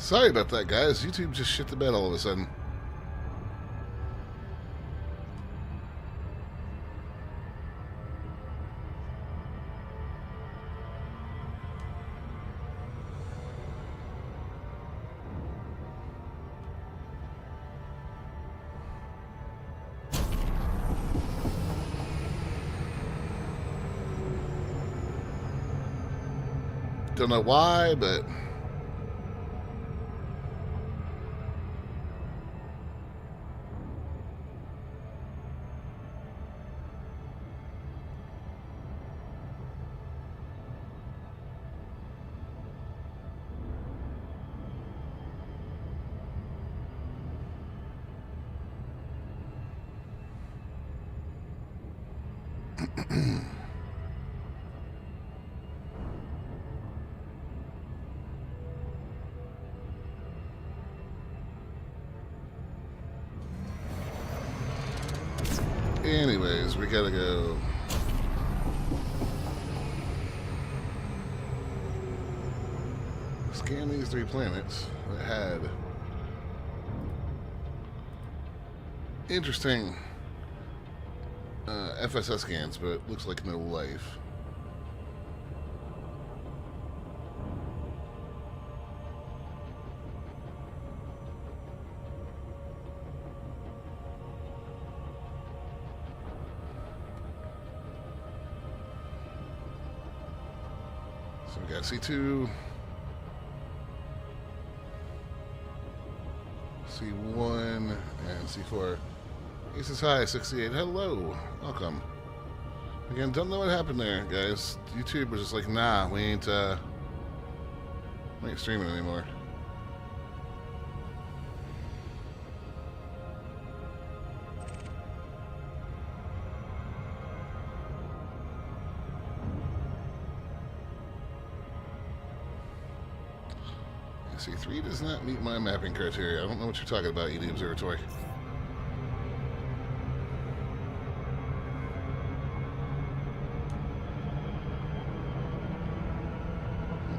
Sorry about that, guys. YouTube just shit the bed all of a sudden. Don't know why, but... Anyways, we gotta go. Scan these 3 planets that had interesting FSS scans, but it looks like no life. So we got C2, C1, and C4. He says hi, 68. Hello, welcome. Again, don't know what happened there, guys. YouTube was just like, nah, we ain't streaming anymore. C3 does not meet my mapping criteria. I don't know what you're talking about, ED Observatory.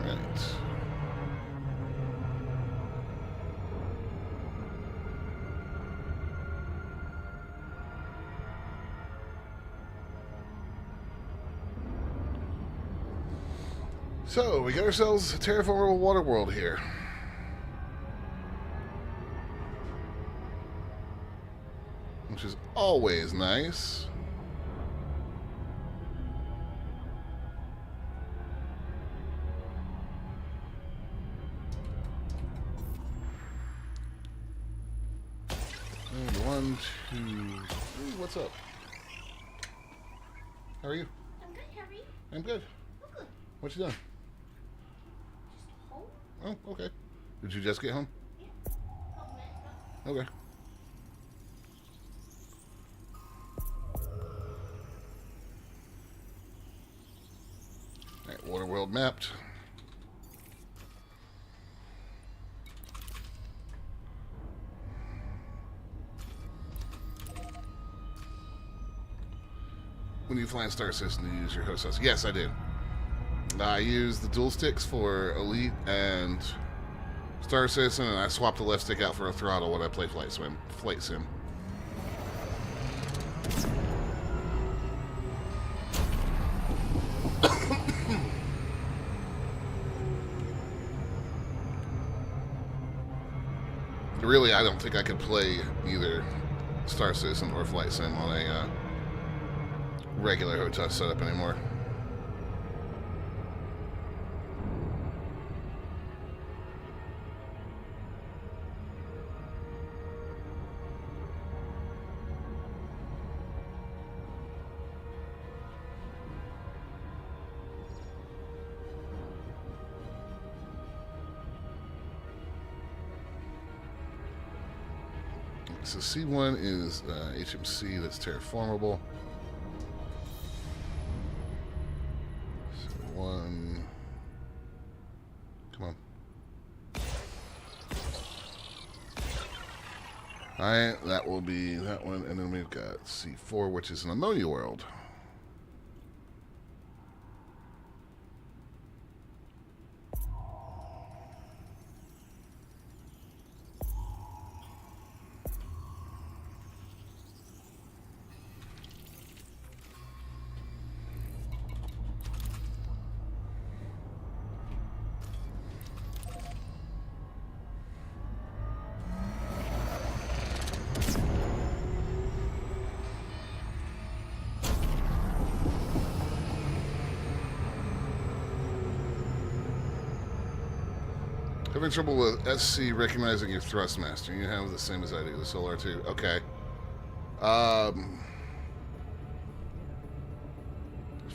Alright. So, we got ourselves a terraformable water world here. Which is always nice. And 1, 2, 3. What's up? How are you? I'm good. How are you? I'm good. I'm good. What you doing? Just home? Oh, okay. Did you just get home? Yeah. Couple minutes ago. Okay. Alright, water world mapped. When you fly in Star System, you use your host house. Yes, I did. I use the dual sticks for Elite and Star Citizen, and I swapped the left stick out for a throttle when I play Flight Sim. Really, I don't think I could play either Star Citizen or Flight Sim on a regular hotel setup anymore. So C1 is HMC that's terraformable. So 1. Come on. Alright, that will be that one. And then we've got C4, which is an ammonia world. Having trouble with SC recognizing your thrustmaster. You have the same as I do, the Solar 2. Okay.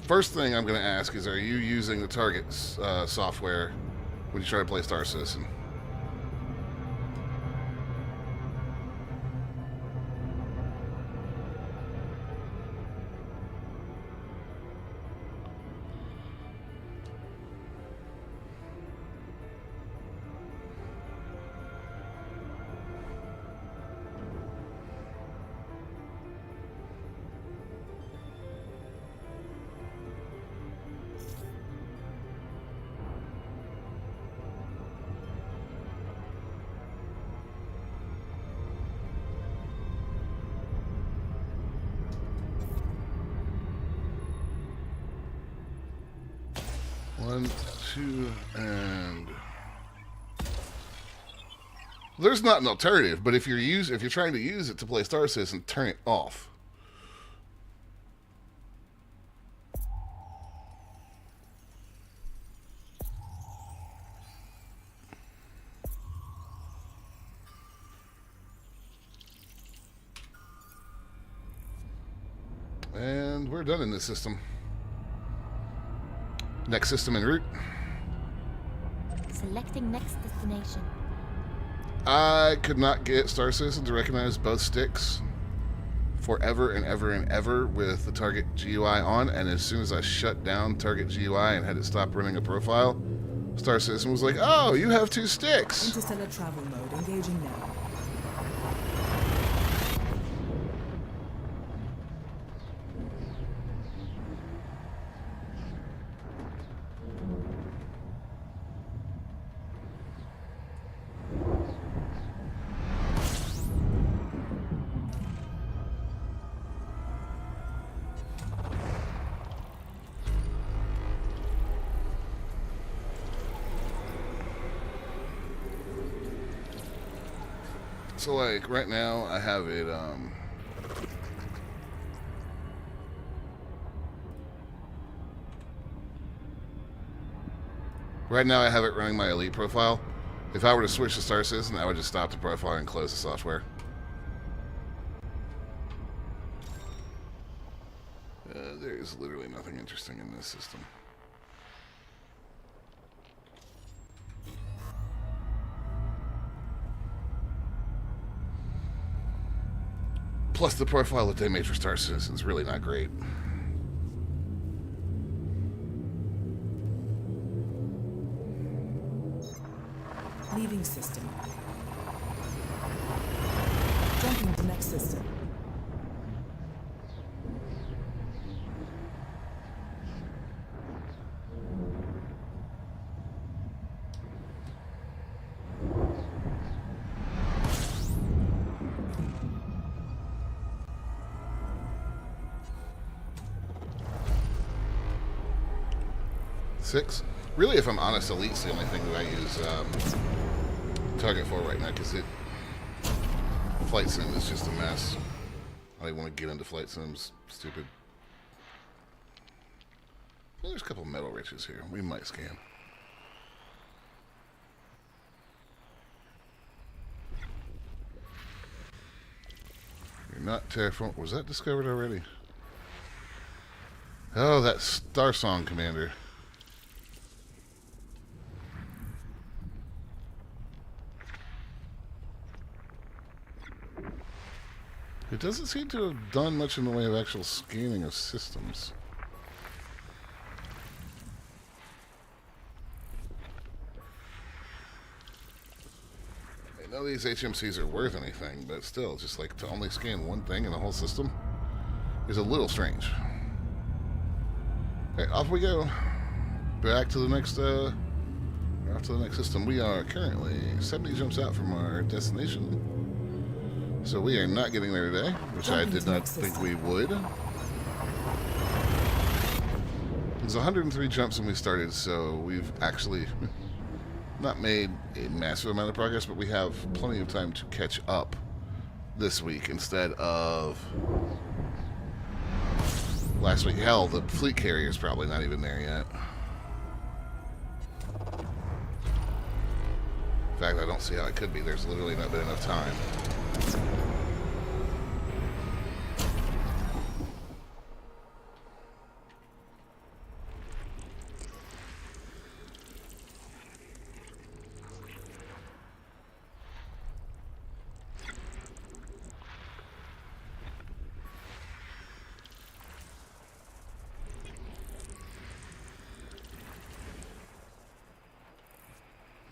First thing I'm going to ask is, are you using the target software when you try to play Star Citizen? One, two, and there's not an alternative. But if you're trying to use it to play Star Citizen, turn it off. And we're done in this system. Next system en route. Selecting next destination. I could not get Star Citizen to recognize both sticks forever and ever and ever with the target GUI on, and as soon as I shut down target GUI and had it stop running a profile, Star Citizen was like, oh, you have two sticks. Interstellar travel mode engaging now. So, like, right now, I have it, right now I have it running my Elite profile. If I were to switch to Star Citizen, I would just stop the profile and close the software. There is literally nothing interesting in this system. Plus, the profile that they made for Star Citizen is really not great. Leaving system. Jumping to next system. Six? Really, if I'm honest, Elite's the only thing that I use target for right now, because Flight Sim is just a mess. I don't even want to get into Flight Sims. Stupid. Well, there's a couple metal riches here. We might scan. You're not terraform. Was that discovered already? Oh, that Star Song commander. It doesn't seem to have done much in the way of actual scanning of systems. I know these HMCs are worth anything, but still, just like to only scan one thing in the whole system is a little strange. Okay, off we go. Back to the next system. We are currently 70 jumps out from our destination. So we are not getting there today, which I did not think we would. There's 103 jumps when we started, so we've actually not made a massive amount of progress, but we have plenty of time to catch up this week instead of last week. Hell, the fleet carrier is probably not even there yet. In fact, I don't see how it could be. There's literally not been enough time.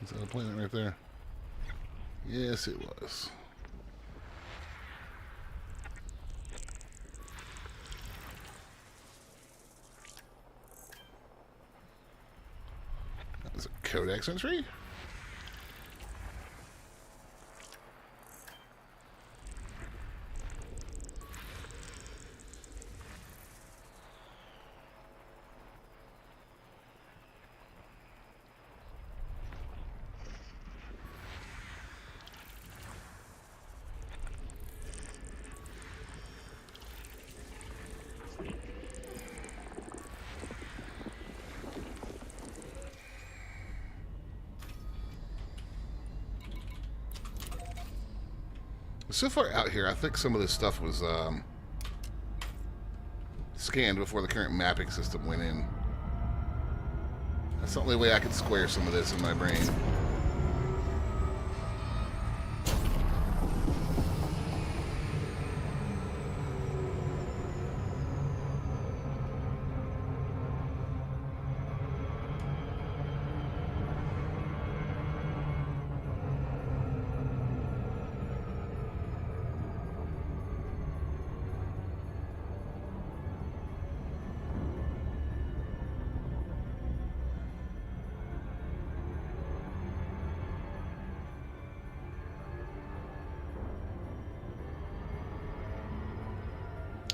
Is that a planet right there? Yes, it was. That was a codex entry? So far out here, I think some of this stuff was scanned before the current mapping system went in. That's the only way I could square some of this in my brain.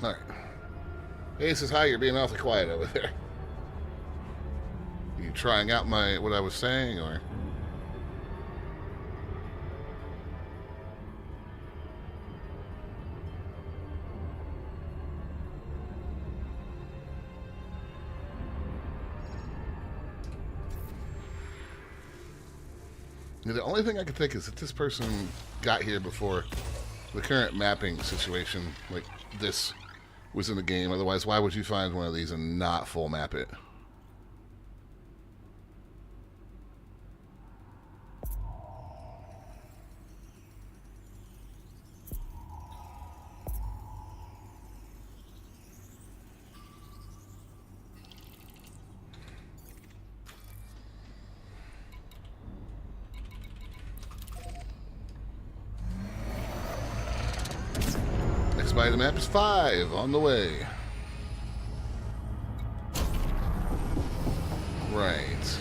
Alright. Hey, says hi, you're being awfully quiet over there. You trying out what I was saying, or? The only thing I can think is that this person got here before the current mapping situation, like this, was in the game. Otherwise, why would you find one of these and not full map it? Next by the map is 5 on the way. Right.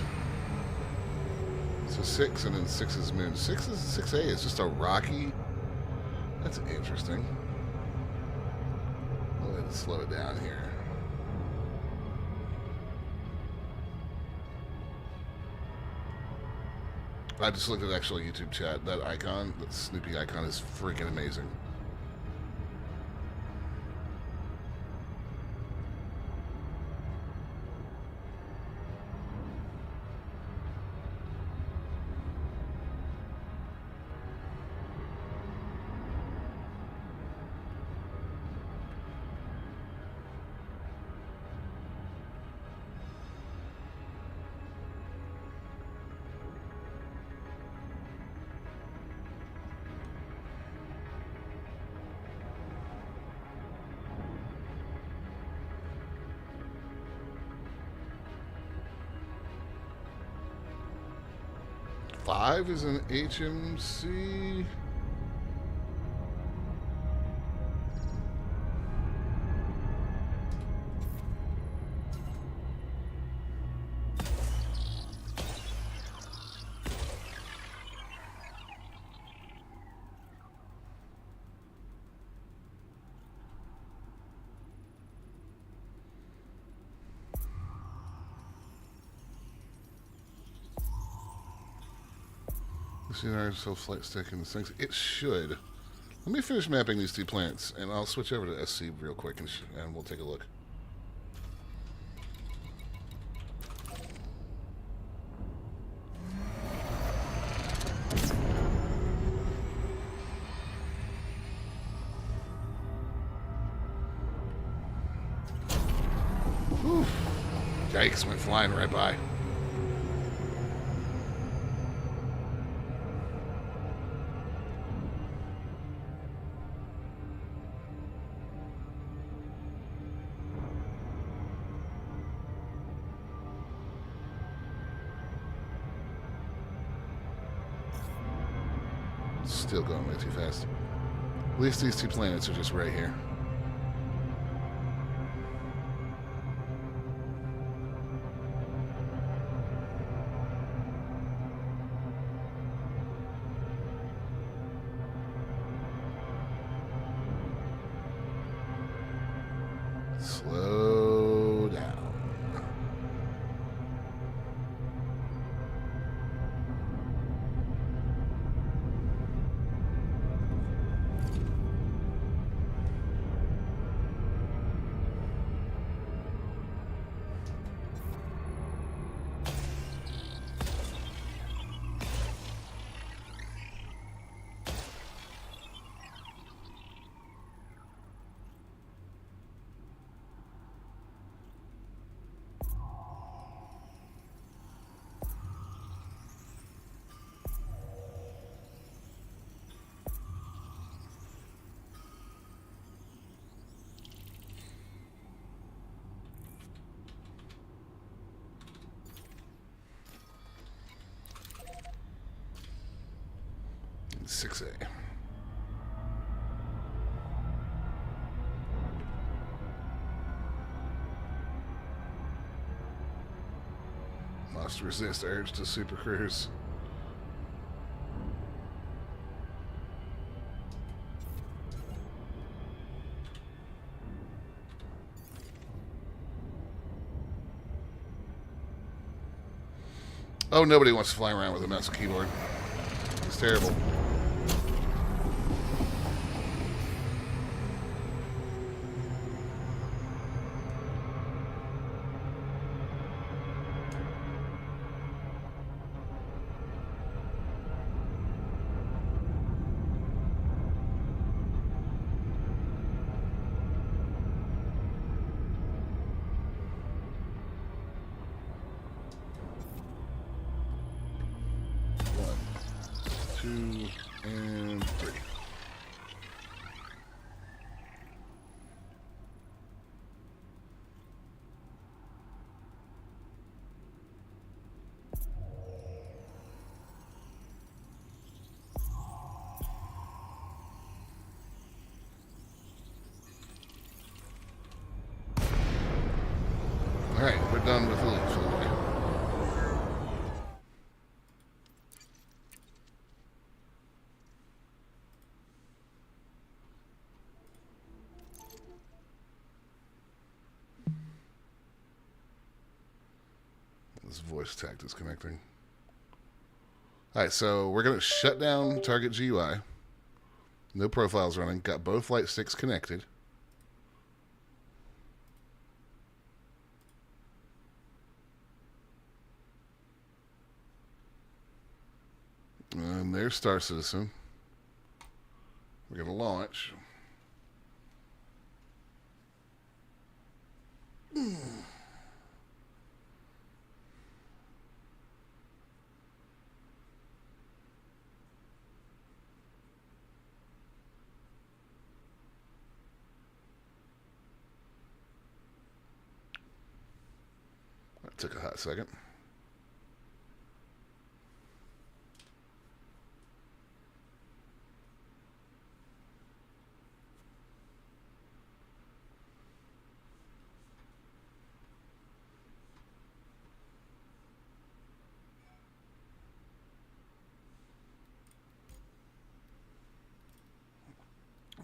So 6 and then 6 is moon. 6A is just a rocky. That's interesting. Let's slow it down here. I just looked at actual YouTube chat. That icon, that Snoopy icon, is freaking amazing. Five is an HMC. See our flight stick and things. It should. Let me finish mapping these 2 planets, and I'll switch over to SC real quick, and we'll take a look. Whew. Yikes, went flying right by. Still going way too fast. At least these two planets are just right here. Slow down. Six A. Must resist urge to super cruise. Oh, nobody wants to fly around with a mouse and keyboard. It's terrible. One, two, and three. All right, we're done with the loop for the day. This voice tag is connecting. All right, so we're going to shut down target GUI. No profiles running. Got both light sticks connected. And there's Star Citizen. We're going to launch. That took a hot second.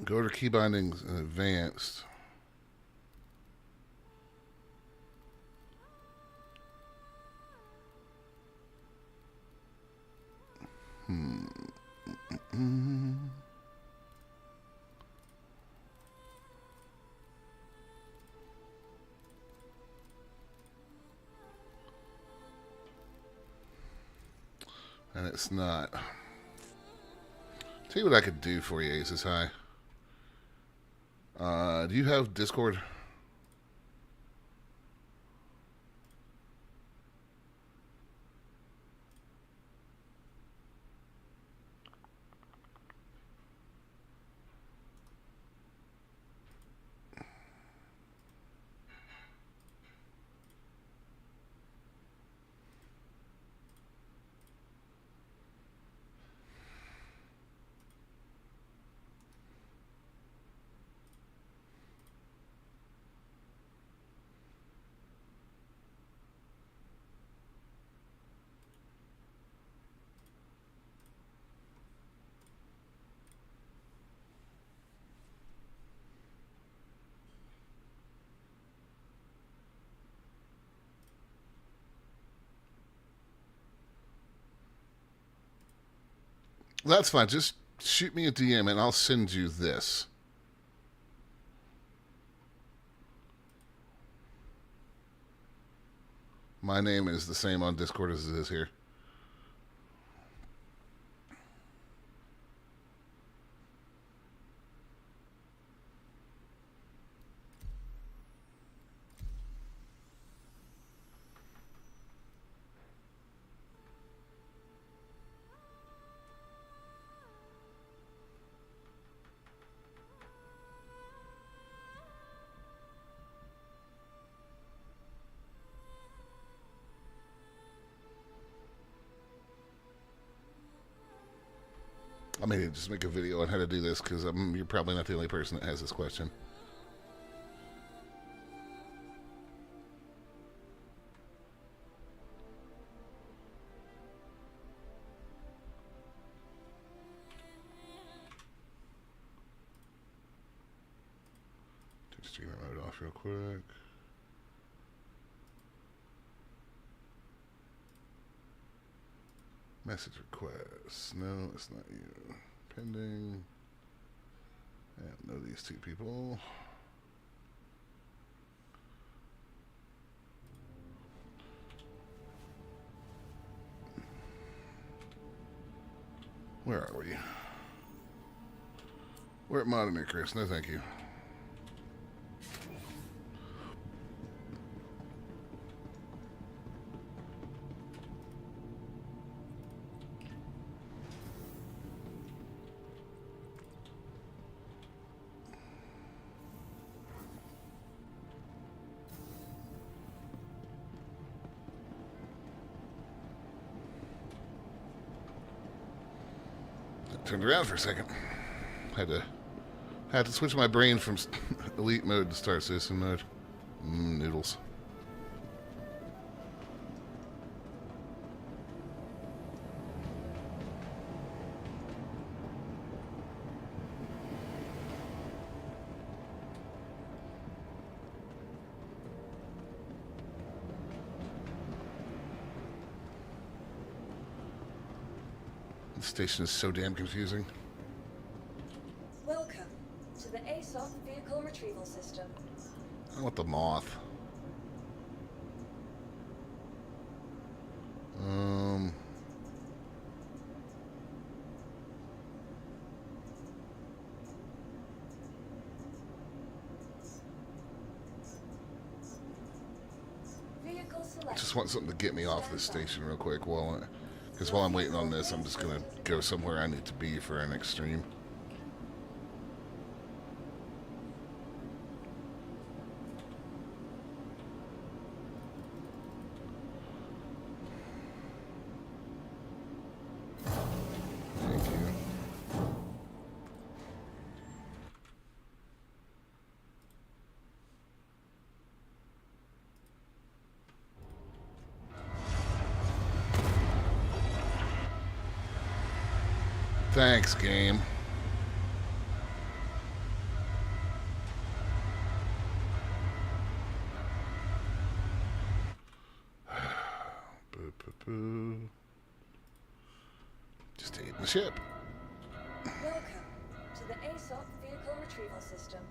Go to key bindings and advanced. And it's not. Tell you what I could do for you, Aces High. Do you have Discord? That's fine. Just shoot me a DM and I'll send you this. My name is the same on Discord as it is here. I may just make a video on how to do this because you're probably not the only person that has this question. Turn streamer mode off real quick. Message request. No, it's not you. Pending. I don't know these two people. Where are we? We're at Modern Chris. No, thank you. Turned around for a second. Had to switch my brain from elite mode to Star Citizen mode. Noodles. The station is so damn confusing. Welcome to the ASOP Vehicle Retrieval System. I want the moth. Vehicle I select. just want something to get me off this station real quick because while I'm waiting on this, I'm just gonna go somewhere I need to be for our next stream. Thank you. Thanks, game. Boo, boo, boo. Just eating the ship. Welcome to the ASOP Vehicle Retrieval System.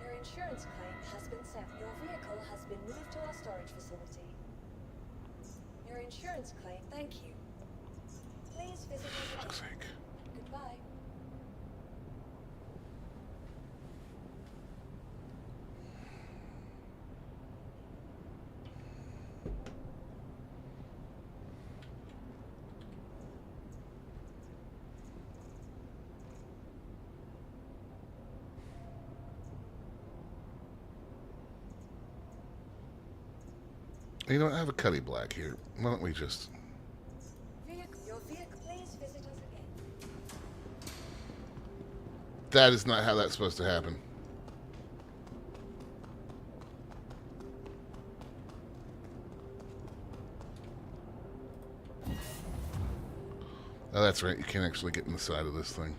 Your insurance claim has been set. Your vehicle has been moved to our storage facility. Your insurance claim, thank you. Please visit us Fuck's again. sake. Goodbye. You know what? I have a Cuddy Black here. Why don't we just... Your vehicle, please visit us again. That is not how that's supposed to happen. Oh, that's right. You can't actually get in the side of this thing.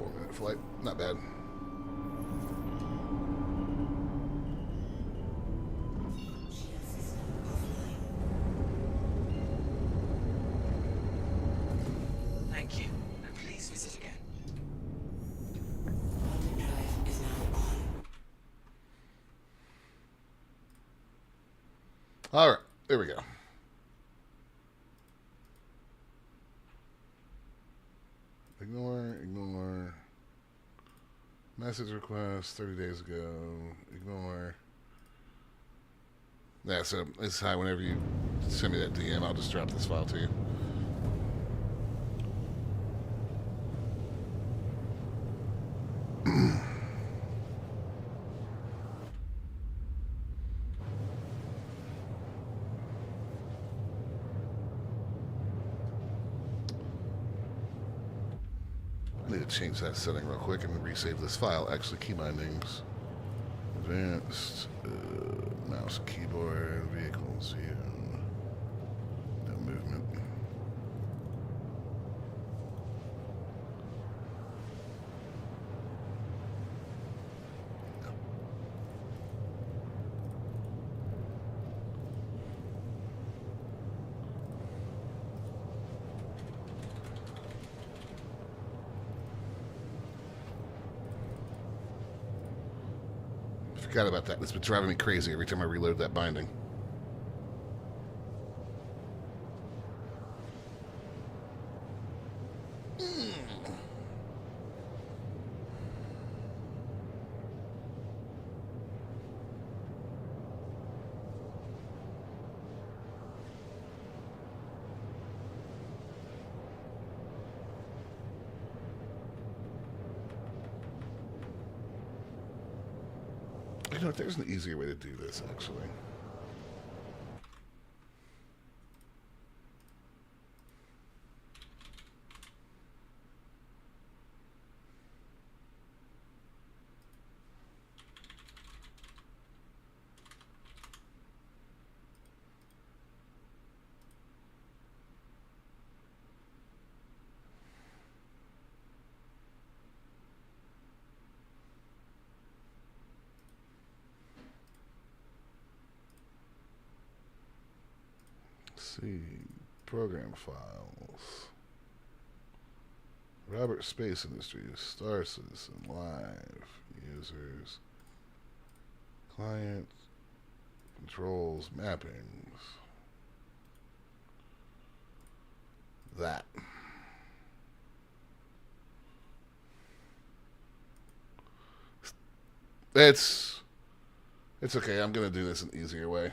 4-minute flight. Not bad. Thank you, and please visit again. Drive is now on. All right, there we go. Ignore. Message request 30 days ago. Ignore. Yeah, so it's high. Whenever you send me that DM, I'll just drop this file to you. I need to change that setting real quick and resave this file. Actually, key bindings. Advanced. Mouse, keyboard, vehicles, view. No movement. Forgot about that. It's been driving me crazy every time I reload that binding. You know what? There's an easier way to do this, actually. See, program files. Robert Space Industries, Star Citizen, Live, users, client, controls, mappings. That. It's okay. I'm gonna do this an easier way.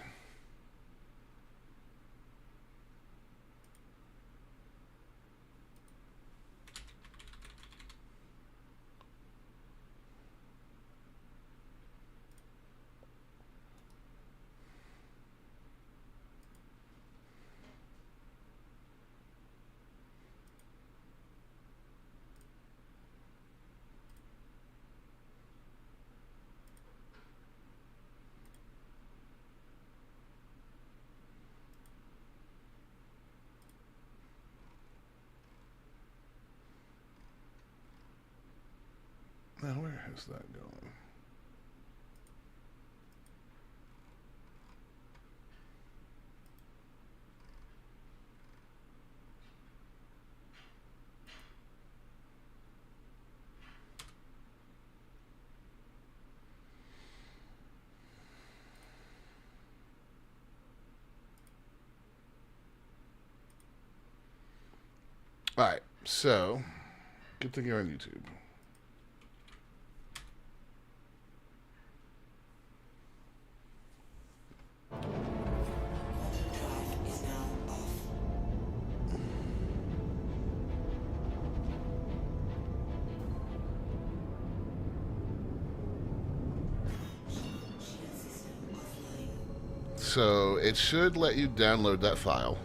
Now, where is that going? All right, so good thing you're on YouTube. So it should let you download that file.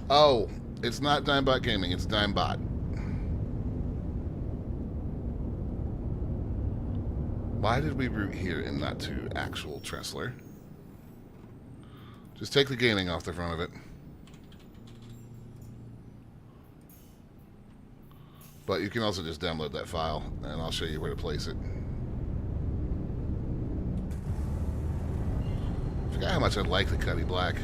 Oh, it's not Dimebot Gaming, it's Dimebot. Why did we route here and not to actual Tressler? Just take the gaming off the front of it. But you can also just download that file, and I'll show you where to place it. Forgot how much I like the Cuddy Black.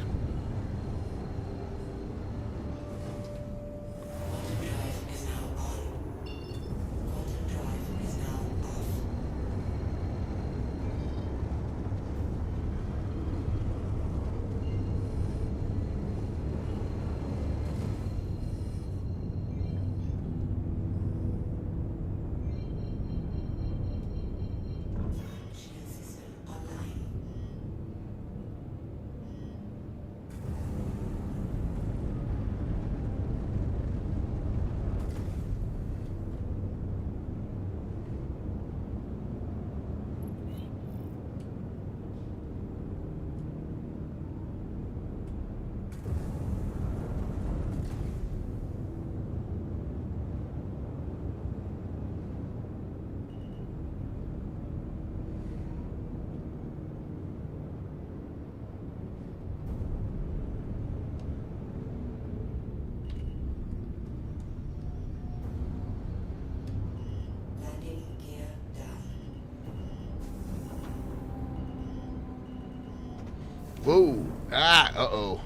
Whoa! Ah! Uh-oh.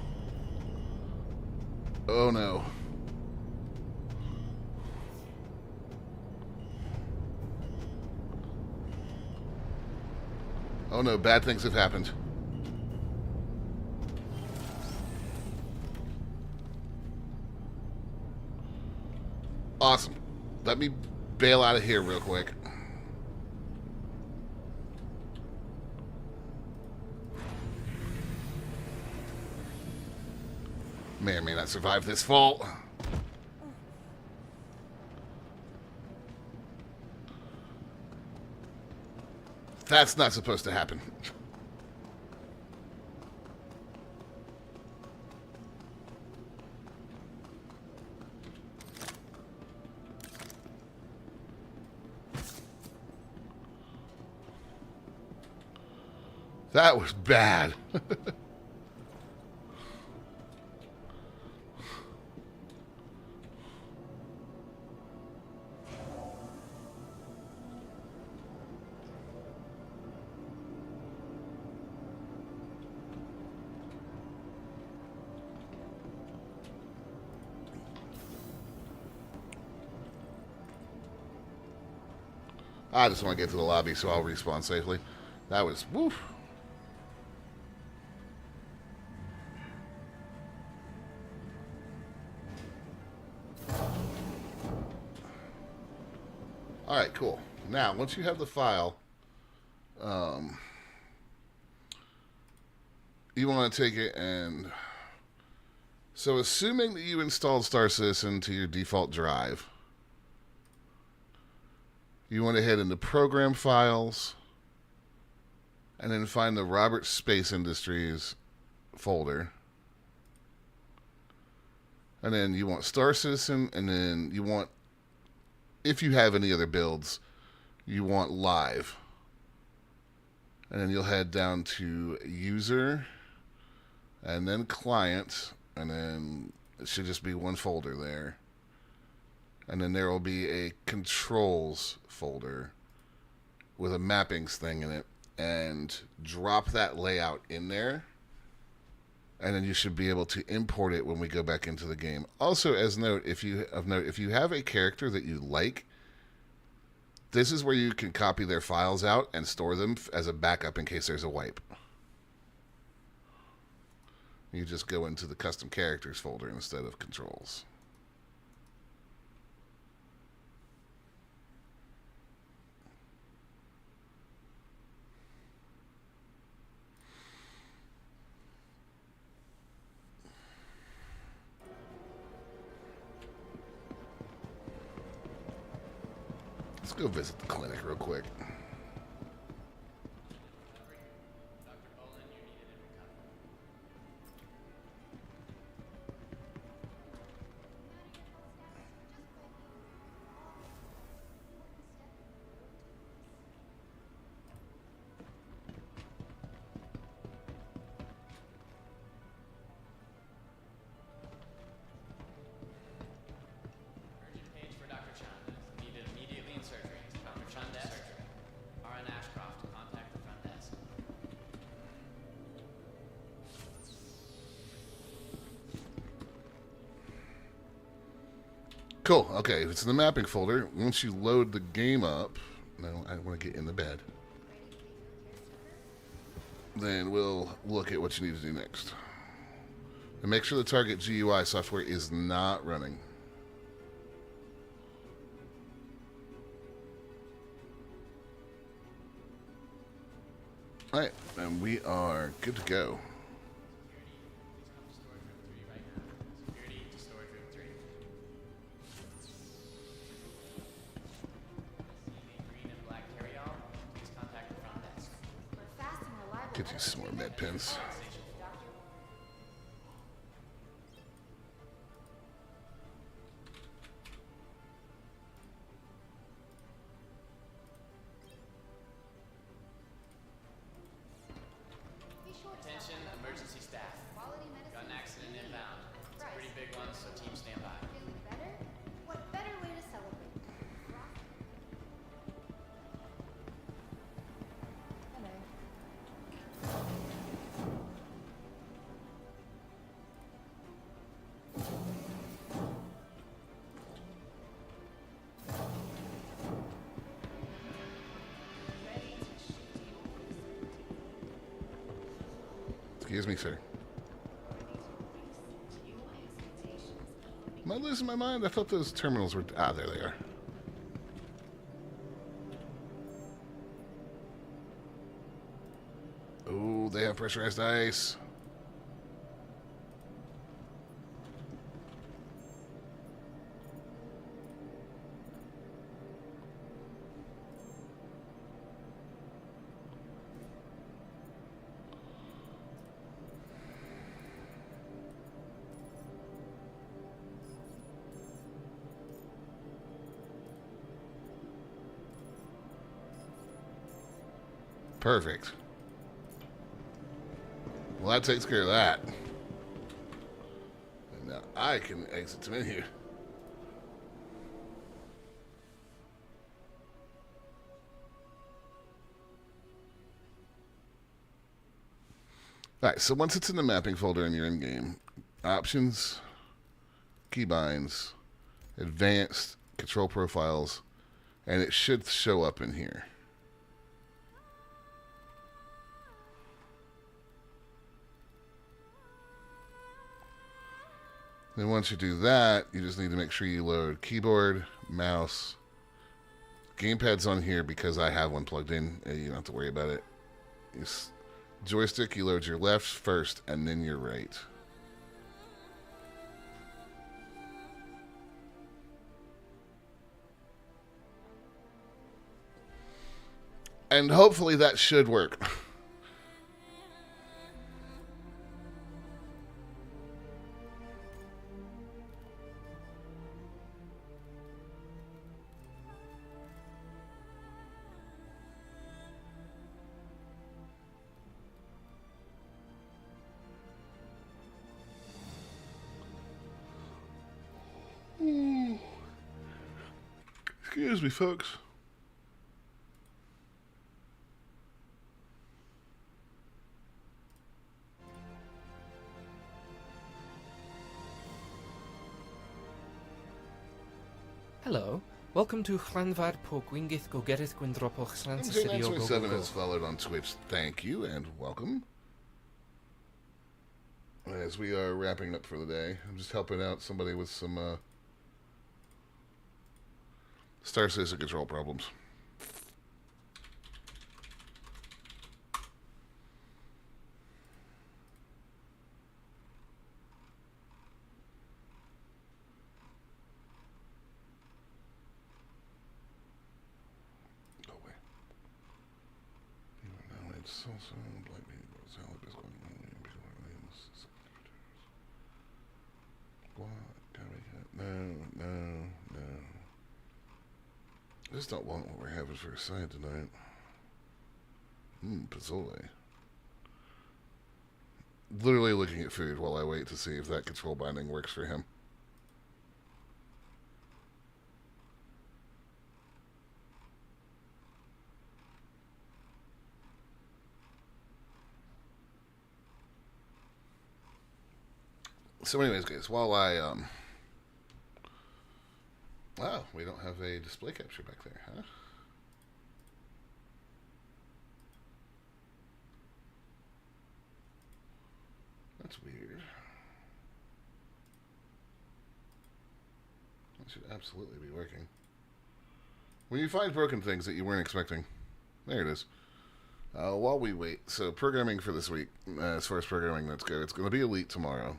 Oh no. Oh no, bad things have happened. Awesome. Let me bail out of here real quick. May or may not survive this fall. That's not supposed to happen. That was bad. I just want to get to the lobby so I'll respawn safely. That was woof. Alright, cool. Now, once you have the file, you want to take it and... So, assuming that you installed Star Citizen to your default drive, you want to head into Program Files, and then find the Robert Space Industries folder. And then you want Star Citizen, and then you want, if you have any other builds, you want Live. And then you'll head down to User, and then Client, and then it should just be one folder there. And then there will be a Controls folder with a mappings thing in it, and drop that layout in there. And then you should be able to import it when we go back into the game. Also, as note, if you have a character that you like, this is where you can copy their files out and store them as a backup in case there's a wipe. You just go into the custom characters folder instead of controls. Let's go visit the clinic real quick. Cool. Okay, if it's in the mapping folder, once you load the game up, no, I want to get in the bed. Then we'll look at what you need to do next. And make sure the target GUI software is not running. Alright, and we are good to go. Get you some more med pins. Attention, emergency staff. Got an accident inbound. It's a pretty big one, so team stand by. Feeling better? What better way to celebrate? Hello. Excuse me, sir. Am I losing my mind? I thought those terminals were... Ah, there they are. Oh, they have pressurized ice. Perfect. Well, that takes care of that. And now I can exit to menu. Alright, so once it's in the mapping folder and you're in game, options, keybinds, advanced, control profiles, and it should show up in here. Then once you do that, you just need to make sure you load keyboard, mouse. Gamepad's on here because I have one plugged in. You don't have to worry about it. Joystick, you load your left first and then your right. And hopefully that should work. Excuse me, folks. Hello. Welcome to Chlanvar po Gwingith Gogerith Gwendropoch Slan Sirio 927 has followed on Twitch. Thank you and welcome. As we are wrapping up for the day, I'm just helping out somebody with some Star Citizen control problems. Go away. You are now in salsa, black bean, salad, biscuit, what? No. I just don't want what we're having for a side tonight. Pozole. Literally looking at food while I wait to see if that control binding works for him. So anyways, guys, while I Oh, we don't have a display capture back there, huh? That's weird. That should absolutely be working. When you find broken things that you weren't expecting, there it is. While we wait, so programming for this week, as far as programming notes go, it's going to be Elite tomorrow.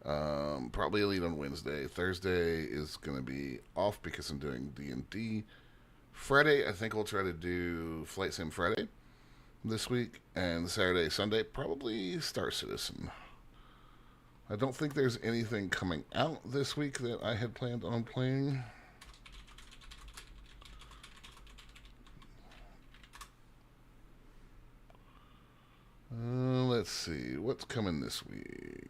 Probably Elite on Wednesday. Thursday is going to be off because I'm doing D&D. Friday, I think we'll try to do Flight Sim Friday this week. And Saturday, Sunday, probably Star Citizen. I don't think there's anything coming out this week that I had planned on playing. Let's see. What's coming this week?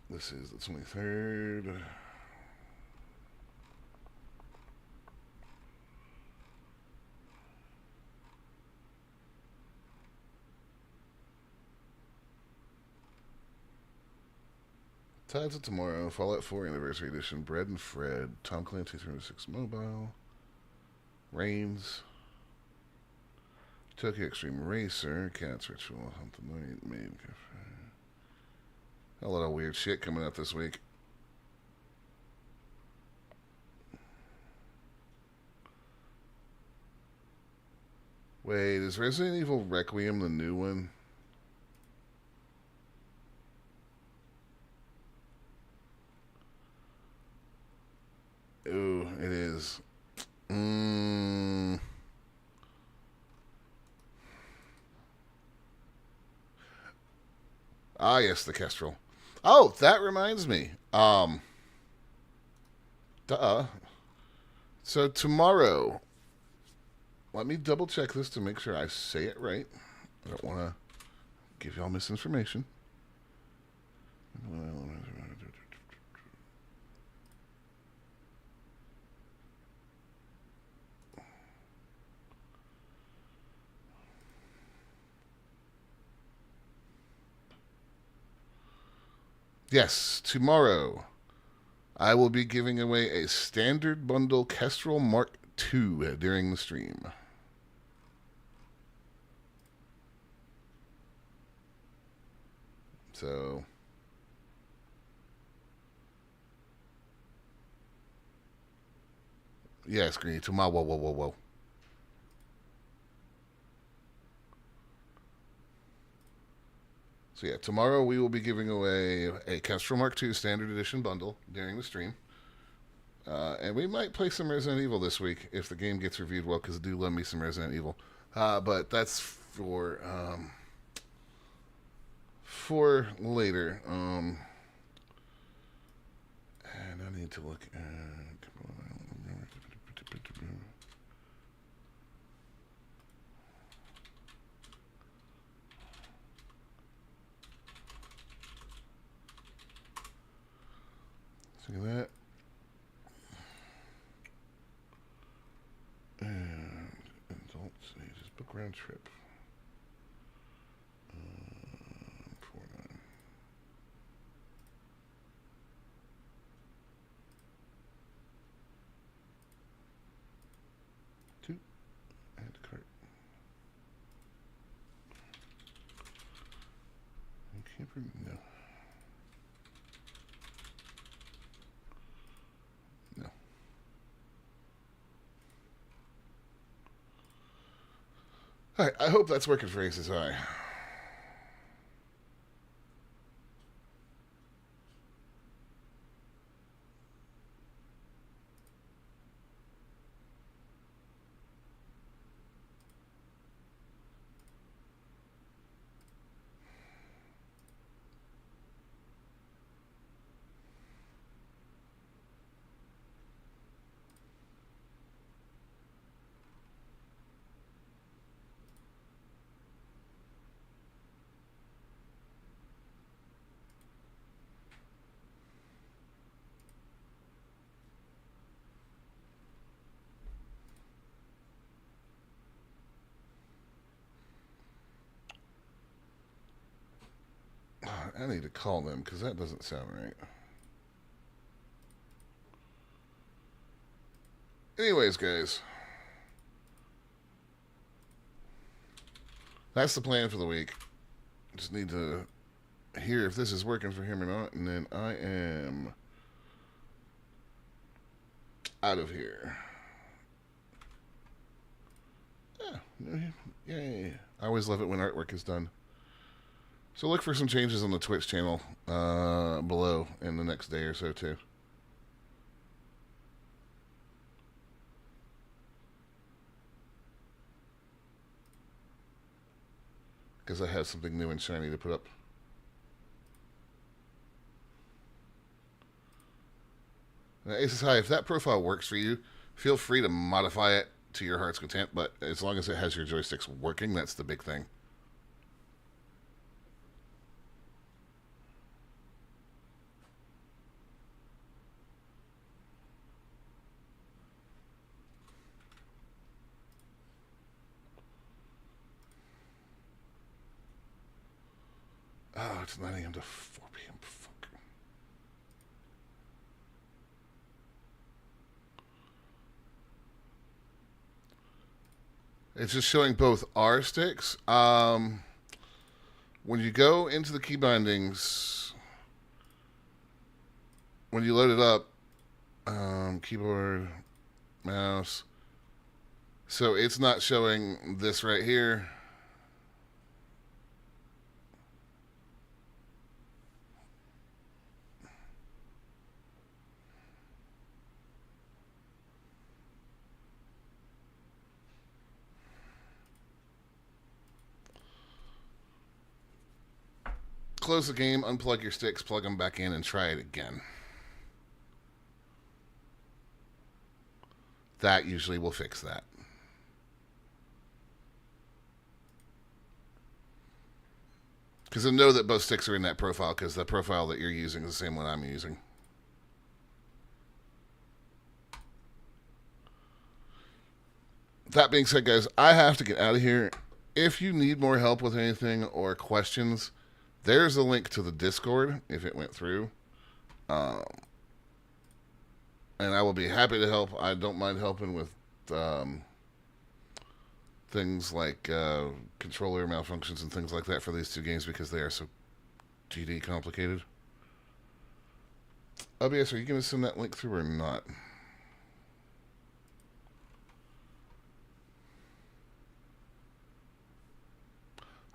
This is the 23rd. Tides of Tomorrow, Fallout 4 Anniversary Edition, Bread and Fred, Tom Clancy 306 Mobile, Reigns, Tokyo Extreme Racer, Cat's Ritual, Hunt the Night, Maid Cafe. A lot of weird shit coming up this week. Wait, is Resident Evil Requiem the new one? Ooh, it is. Ah, yes, the Kestrel. Oh, that reminds me. Duh. So tomorrow, let me double check this to make sure I say it right. I don't want to give y'all misinformation. Yes, tomorrow I will be giving away a standard bundle Kestrel Mark II during the stream. So, yes, Greeny, tomorrow, whoa. So yeah, tomorrow we will be giving away a Kestrel Mark II Standard Edition bundle during the stream. And we might play some Resident Evil this week if the game gets reviewed well, because I do love me some Resident Evil. But that's for later. And I need to look at... See that? And adult stages, book round trip. 49. Two. Add to cart. Camper? No. No. Alright, I hope that's working for Aces High. I need to call them because that doesn't sound right. Anyways, guys. That's the plan for the week. Just need to hear if this is working for him or not, and then I am out of here. Yeah. Yay. I always love it when artwork is done. So look for some changes on the Twitch channel below in the next day or so, too. Because I have something new and shiny to put up. Now, Aces High, if that profile works for you, feel free to modify it to your heart's content, but as long as it has your joysticks working, that's the big thing. Oh, it's 9 a.m. to 4 p.m. Fuck. It's just showing both R sticks. When you go into the key bindings, when you load it up, keyboard, mouse. So it's not showing this right here. Close the game, unplug your sticks, plug them back in, and try it again. That usually will fix that. Because I know that both sticks are in that profile, because the profile that you're using is the same one I'm using. That being said, guys, I have to get out of here. If you need more help with anything or questions, there's a link to the Discord if it went through. And I will be happy to help. I don't mind helping with things like controller malfunctions and things like that for these two games because they are so GD complicated. OBS, are you going to send that link through or not?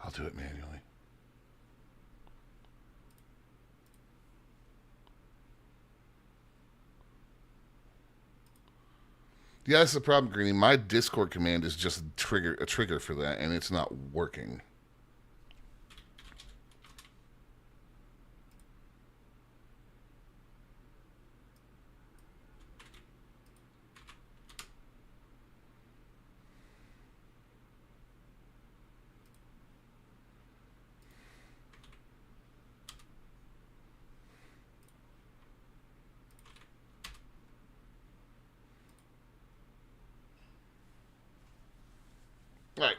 I'll do it manually. Yeah, that's the problem, Greenie. My Discord command is just a trigger for that, and it's not working. Right.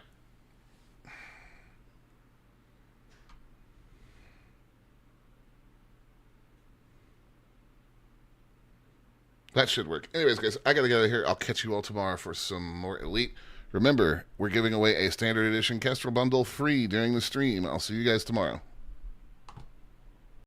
That should work. Anyways, guys, I gotta get out of here. I'll catch you all tomorrow for some more Elite. Remember, we're giving away a Standard Edition Kestrel bundle free during the stream. I'll see you guys tomorrow.